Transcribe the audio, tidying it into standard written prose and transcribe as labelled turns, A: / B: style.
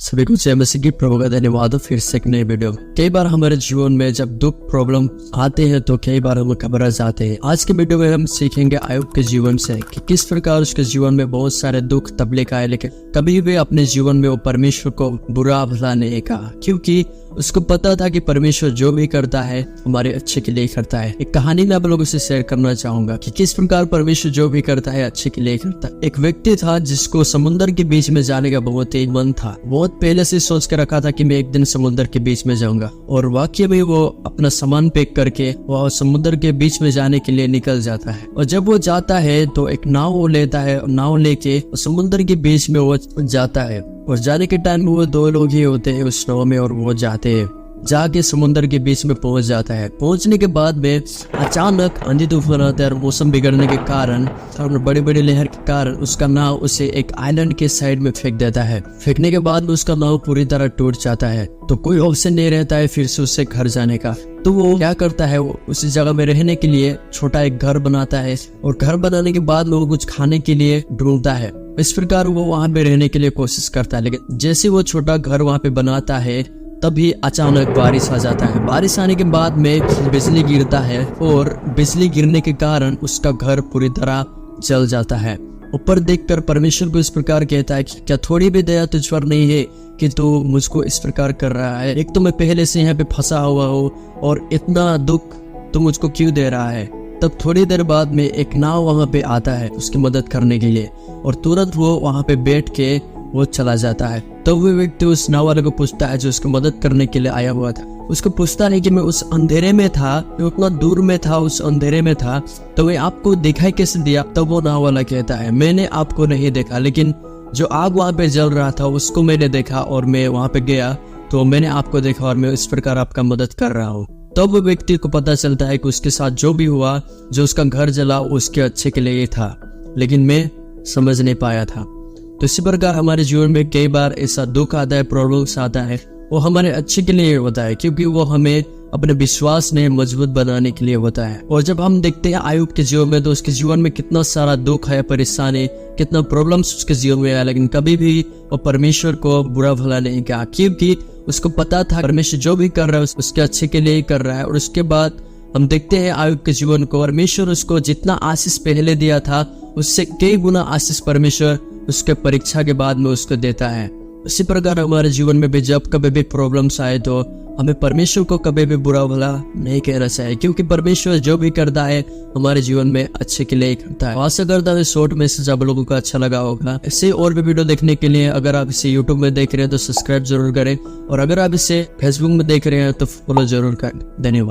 A: सभी को जय मसीह की प्रभु का धन्यवाद। फिर से एक नए वीडियो में कई बार हमारे जीवन में जब दुख प्रॉब्लम आते हैं तो कई बार हम घबरा जाते हैं। आज के वीडियो में हम सीखेंगे आयुब के जीवन से कि किस प्रकार उसके जीवन में बहुत सारे दुख तब लेकर आए, लेकिन कभी भी अपने जीवन में वो परमेश्वर को बुरा भला नहीं कहा, क्योंकि उसको पता था कि परमेश्वर जो भी करता है हमारे अच्छे के लिए करता है। एक कहानी मैं आप लोगों से शेयर करना चाहूंगा कि किस प्रकार परमेश्वर जो भी करता है अच्छे के लिए करता है। एक व्यक्ति था जिसको समुद्र के बीच में जाने का बहुत ही मन था। बहुत पहले से सोच के रखा था कि मैं एक दिन समुद्र के बीच में जाऊंगा, और वाकई में वो अपना सामान पैक करके वो समुद्र के बीच में जाने के लिए निकल जाता है। और जब वो जाता है तो एक नाव वो लेता है, नाव लेके समुद्र के बीच में वो जाता है। और जाने के टाइम में वो दो लोग ही होते हैं उस नाव में, और वो जाते हैं, जाके समुद्र के बीच में पहुंच जाता है। पहुंचने के बाद में अचानक आंधी तूफान आता है और मौसम बिगड़ने के कारण और बड़ी बड़ी लहर के कारण उसका नाव उसे एक आइलैंड के साइड में फेंक देता है। फेंकने के बाद में उसका नाव पूरी तरह टूट जाता है। तो कोई ऑप्शन नहीं रहता है फिर से उससे घर जाने का। तो वो क्या करता है, वो उसी जगह में रहने के लिए छोटा एक घर बनाता है, और घर बनाने के बाद में वो कुछ खाने के लिए ढूंढता है। इस प्रकार वो वहां पे रहने के लिए कोशिश करता है। लेकिन जैसे वो छोटा घर वहां पे बनाता है तभी अचानक बारिश आ जाता है। बारिश आने के बाद में बिजली गिरता है, और बिजली गिरने के कारण उसका घर पूरी तरह जल जाता है। ऊपर देखकर परमेश्वर को इस प्रकार कहता है कि क्या थोड़ी भी दया तुझ पर नहीं है कि तू मुझको इस प्रकार कर रहा है। एक तो मैं पहले से यहाँ पे फंसा हुआ हूँ और इतना दुख तू मुझको क्यों दे रहा है। तब थोड़ी देर बाद में एक नाव वहां पे आता है उसकी मदद करने के लिए, और तुरंत वो वहां पे बैठ के वो चला जाता है। तो वो व्यक्ति उस नाव वाले को पूछता है जो उसको मदद करने के लिए आया हुआ था, उसको पूछता है कि मैं उस अंधेरे में था, मैं उतना दूर में था, उस अंधेरे में था, तो मैं आपको दिखाई कैसे दिया। तब वो नाव वाला कहता है मैंने आपको नहीं देखा, लेकिन जो आग वहां पे जल रहा था उसको मैंने देखा, और मैं वहां पे गया तो मैंने आपको देखा, और मैं इस प्रकार आपका मदद कर रहा हूँ। तब वो व्यक्ति को पता चलता है कि उसके साथ जो भी हुआ, जो उसका घर जला, उसके अच्छे के लिए था, लेकिन मैं समझ नहीं पाया था। तो इसी प्रकार हमारे जीवन में कई बार ऐसा दुख आता है, प्रॉब्लम्स आता है, वो हमारे अच्छे के लिए होता है, क्योंकि वो हमें अपने विश्वास ने मजबूत बनाने के लिए होता है। और जब हम देखते हैं आयुब के जीवन में, तो उसके जीवन में कितना सारा दुख है, परेशानी, कितना प्रॉब्लम्स उसके जीवन में है, लेकिन कभी भी वो परमेश्वर को बुरा भला नहीं कहा, क्योंकि उसको पता था परमेश्वर जो भी कर रहा है उसके अच्छे के लिए ही कर रहा है। और उसके बाद हम देखते हैं आयुब के जीवन को, परमेश्वर उसको जितना आशीष पहले दिया था उससे कई गुना आशीष परमेश्वर उसके परीक्षा के बाद में उसको देता है। इसी प्रकार हमारे जीवन में भी जब कभी भी प्रॉब्लम्स आए तो हमें परमेश्वर को कभी भी बुरा भला नहीं कहना चाहिए, क्योंकि परमेश्वर जो भी करता है हमारे जीवन में अच्छे के लिए ही करता है। आशा करता हूं शॉर्ट मैसेज आप लोगों को अच्छा लगा होगा। इससे और भी वीडियो देखने के लिए अगर आप इसे यूट्यूब में देख रहे हैं तो सब्सक्राइब जरूर करें, और अगर आप इसे फेसबुक में देख रहे हैं तो फॉलो जरूर करें। धन्यवाद।